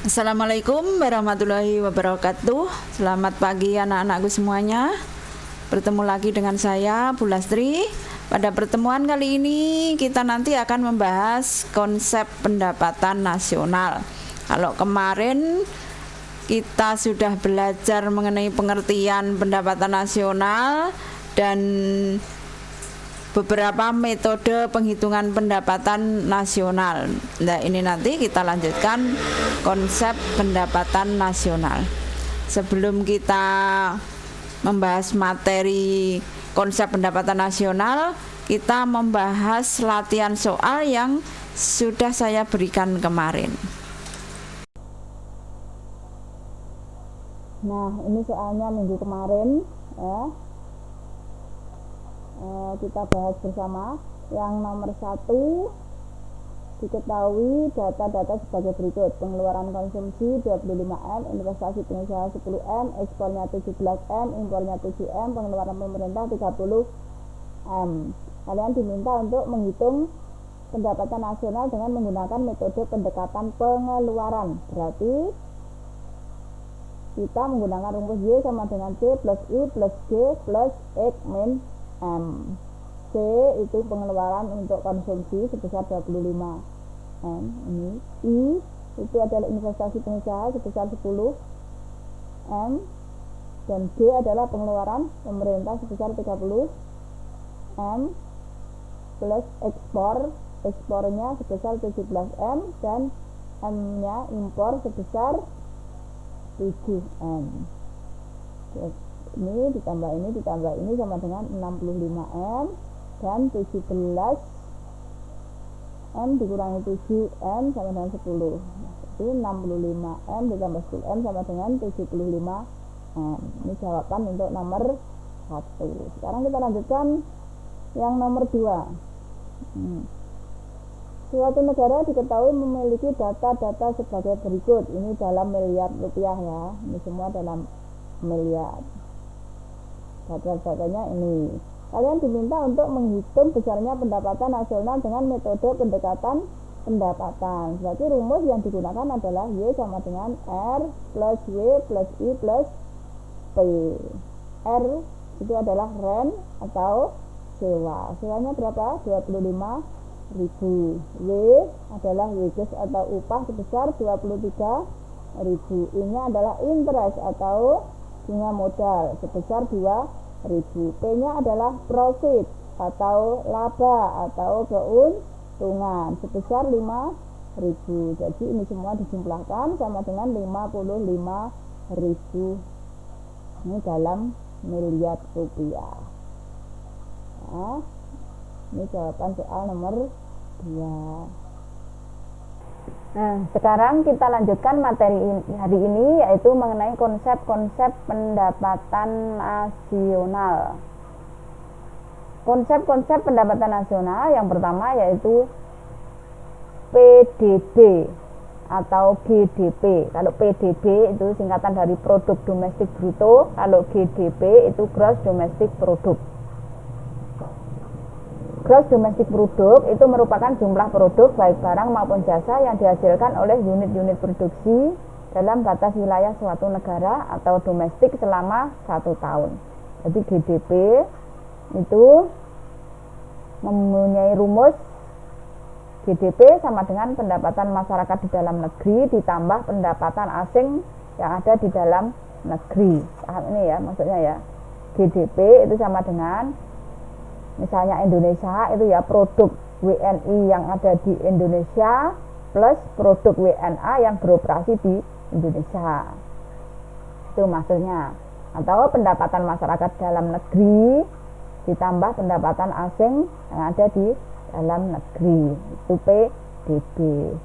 Assalamualaikum warahmatullahi wabarakatuh. Selamat pagi anak-anakku semuanya. Bertemu lagi dengan saya, Bu Lastri. Pada pertemuan kali ini kita nanti akan membahas konsep pendapatan nasional. Kalau kemarin kita sudah belajar mengenai pengertian pendapatan nasional dan beberapa metode penghitungan pendapatan nasional. Nah, ini nanti kita lanjutkan konsep pendapatan nasional. Sebelum kita membahas materi konsep pendapatan nasional, kita membahas latihan soal yang sudah saya berikan kemarin. Nah, ini soalnya minggu kemarin ya. Kita bahas bersama. Yang nomor 1, diketahui data-data sebagai berikut: pengeluaran konsumsi 25M, investasi pengusaha 10M, ekspornya 17M, impornya 7M, pengeluaran pemerintah 30M. Kalian diminta untuk menghitung pendapatan nasional dengan menggunakan metode pendekatan pengeluaran. Berarti kita menggunakan rumus Y sama dengan C plus I plus G plus X min M. C itu pengeluaran untuk konsumsi sebesar 25M. Ini I itu adalah investasi pengusaha sebesar 10M, dan G adalah pengeluaran pemerintah sebesar 30M, plus ekspornya sebesar 17M, dan M-nya impor sebesar 7M. Ini ditambah ini sama dengan 65M, dan 17M dikurangi 7M sama dengan 10. Jadi 65M ditambah 10M sama dengan 75M. Ini jawaban untuk nomor 1. Sekarang kita lanjutkan yang nomor 2. Suatu negara diketahui memiliki data-data sebagai berikut. Ini dalam miliar rupiah ya. Ini semua dalam miliar. Data-datanya ini. Kalian diminta untuk menghitung besarnya pendapatan nasional dengan metode pendekatan pendapatan. Berarti rumus yang digunakan adalah Y sama dengan R plus Y plus I plus P. R itu adalah rent atau sewa. Sewanya berapa? 25.000. W adalah wages atau upah sebesar 23.000. I-nya adalah interest atau bunga modal sebesar 2.000. P-nya adalah profit atau laba atau keuntungan sebesar 5.000. Jadi ini semua dijumlahkan sama dengan 55.000. Ini dalam miliar rupiah. Nah, ini jawaban soal nomor 2. Nah, sekarang kita lanjutkan materi hari ini, yaitu mengenai konsep-konsep pendapatan nasional. Konsep-konsep pendapatan nasional yang pertama yaitu PDB atau GDP. Kalau PDB itu singkatan dari produk domestik bruto, kalau GDP itu gross domestic product. Gross domestic product itu merupakan jumlah produk baik barang maupun jasa yang dihasilkan oleh unit-unit produksi dalam batas wilayah suatu negara atau domestik selama 1 tahun. Jadi GDP itu mempunyai rumus GDP sama dengan pendapatan masyarakat di dalam negeri ditambah pendapatan asing yang ada di dalam negeri. Paham ini ya maksudnya ya. GDP itu sama dengan misalnya Indonesia itu ya produk WNI yang ada di Indonesia plus produk WNA yang beroperasi di Indonesia. Itu maksudnya. Atau pendapatan masyarakat dalam negeri ditambah pendapatan asing yang ada di dalam negeri. Itu PDB.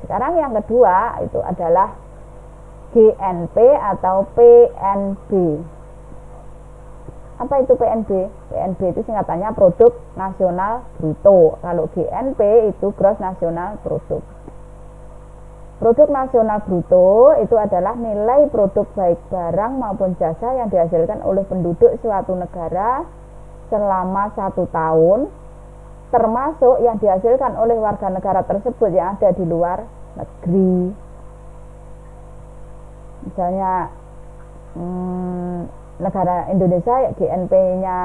Sekarang yang kedua itu adalah GNP atau PNB. Apa itu PNB? PNB itu singkatannya produk nasional bruto. Kalau GNP itu gross nasional product. Produk nasional bruto itu adalah nilai produk baik barang maupun jasa yang dihasilkan oleh penduduk suatu negara selama 1 tahun, termasuk yang dihasilkan oleh warga negara tersebut yang ada di luar negeri. misalnya negara Indonesia ya GNP-nya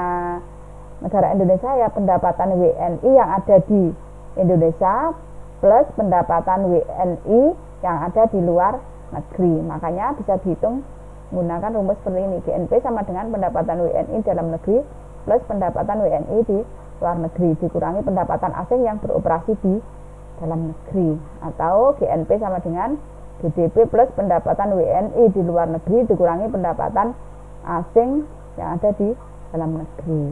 negara Indonesia ya pendapatan WNI yang ada di Indonesia plus pendapatan WNI yang ada di luar negeri. Makanya bisa dihitung menggunakan rumus seperti ini. GNP sama dengan pendapatan WNI dalam negeri plus pendapatan WNI di luar negeri dikurangi pendapatan asing yang beroperasi di dalam negeri, atau GNP sama dengan GDP plus pendapatan WNI di luar negeri dikurangi pendapatan asing yang ada di dalam negeri,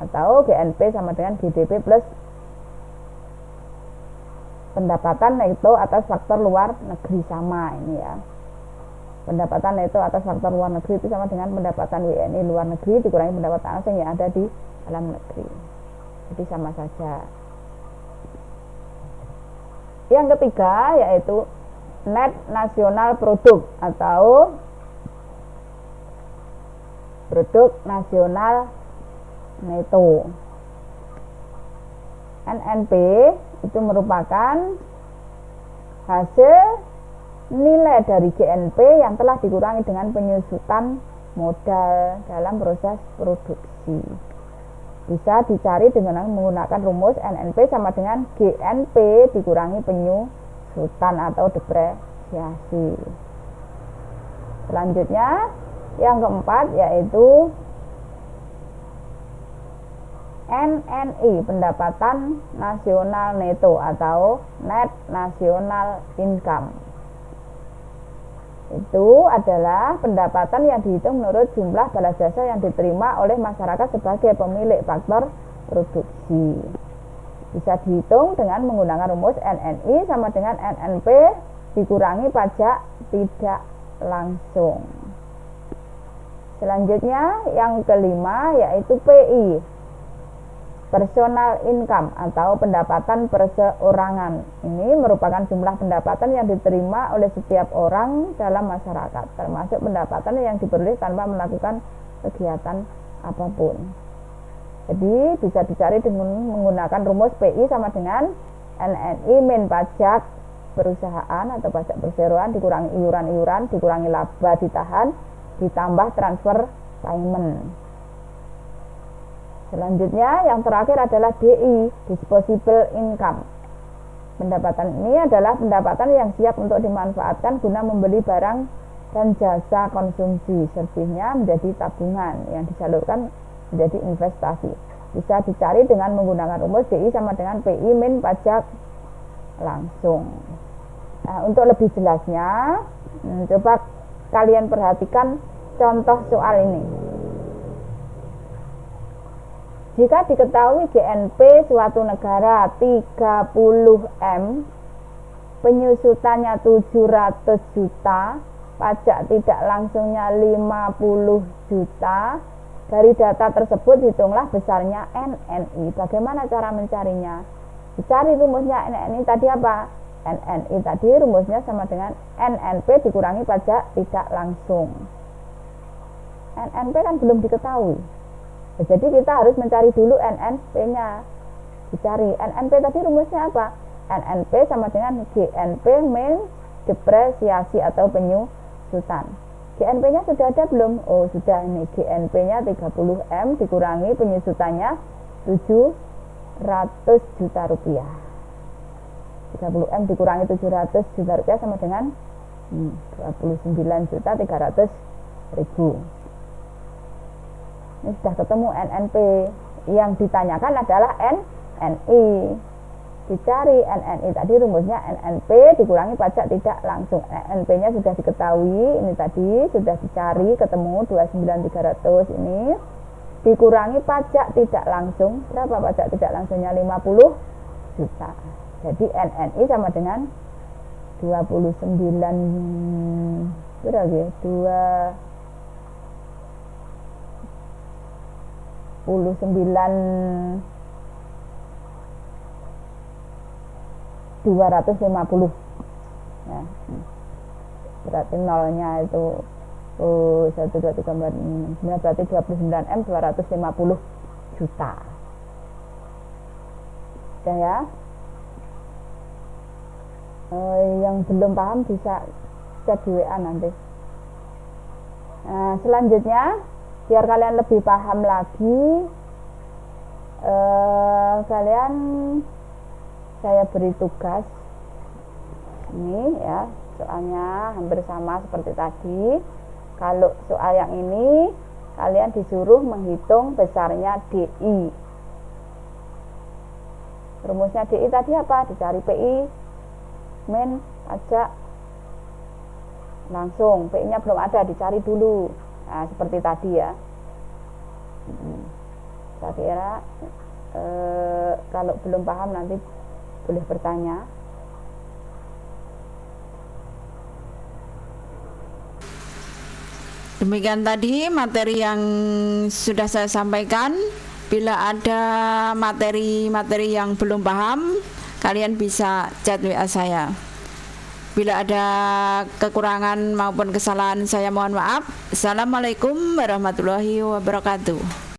atau GNP sama dengan GDP plus pendapatan neto atas faktor luar negeri. Sama ini ya, pendapatan neto atas faktor luar negeri itu sama dengan pendapatan WNI luar negeri dikurangi pendapatan asing yang ada di dalam negeri. Jadi sama saja. Yang ketiga yaitu net nasional produk atau produk nasional neto. NNP itu merupakan hasil nilai dari GNP yang telah dikurangi dengan penyusutan modal dalam proses produksi. Bisa dicari dengan menggunakan rumus NNP sama dengan GNP dikurangi penyusutan atau depresiasi. Selanjutnya yang keempat yaitu NNI, pendapatan nasional neto atau net national income. Itu adalah pendapatan yang dihitung menurut jumlah balas jasa yang diterima oleh masyarakat sebagai pemilik faktor produksi. Bisa dihitung dengan menggunakan rumus NNI sama dengan NNP dikurangi pajak tidak langsung. Selanjutnya yang kelima yaitu PI, personal income atau pendapatan perseorangan. Ini merupakan jumlah pendapatan yang diterima oleh setiap orang dalam masyarakat, termasuk pendapatan yang diperoleh tanpa melakukan kegiatan apapun. Jadi bisa dicari dengan menggunakan rumus PI sama dengan NNI min pajak perusahaan atau pajak perseroan dikurangi iuran-iuran dikurangi laba ditahan ditambah transfer payment. Selanjutnya yang terakhir adalah DI, disposable income. Pendapatan ini adalah pendapatan yang siap untuk dimanfaatkan guna membeli barang dan jasa konsumsi, selebihnya menjadi tabungan yang disalurkan menjadi investasi. Bisa dicari dengan menggunakan rumus DI sama dengan PI min pajak langsung. Nah, untuk lebih jelasnya, coba kalian perhatikan contoh soal ini. Jika diketahui GNP suatu negara 30M, penyusutannya 700 juta, pajak tidak langsungnya 50 juta, dari data tersebut hitunglah besarnya NNI. Bagaimana cara mencarinya? Dicari rumusnya NNI tadi apa? NNI tadi rumusnya sama dengan NNP dikurangi pajak tidak langsung. NNP kan belum diketahui. Jadi kita harus mencari dulu NNP-nya. Dicari NNP tadi rumusnya apa? NNP sama dengan GNP min depresiasi atau penyusutan. GNP-nya sudah ada belum? Oh sudah, ini GNP-nya 30M dikurangi penyusutannya 700 juta rupiah. 30M dikurangi 700 juta rupiah sama dengan 29.300.000. Ini sudah ketemu NNP. Yang ditanyakan adalah NNI. Dicari NNI tadi rumusnya NNP dikurangi pajak tidak langsung. NNP-nya sudah diketahui, ini tadi sudah dicari ketemu 29.300 ini. Dikurangi pajak tidak langsung. Berapa pajak tidak langsungnya? 50 juta. Jadi NNI sama dengan 29 berapa ya? 250. Nah, berarti nolnya itu 1, 2, 3, 4, 5, berarti 29M 250 juta. Sudah ya. Yang belum paham bisa chat di WA nanti. Nah, selanjutnya biar kalian lebih paham lagi, kalian saya beri tugas ini ya, soalnya hampir sama seperti tadi. Kalau soal yang ini kalian disuruh menghitung besarnya DI. Rumusnya DI tadi apa? Dicari PI min pajak langsung. PI nya belum ada, dicari dulu. Nah, seperti tadi ya. Saya kira kalau belum paham nanti boleh bertanya. Demikian tadi materi yang sudah saya sampaikan. Bila ada materi-materi yang belum paham, kalian bisa chat WA saya. Bila ada kekurangan maupun kesalahan, saya mohon maaf. Assalamualaikum warahmatullahi wabarakatuh.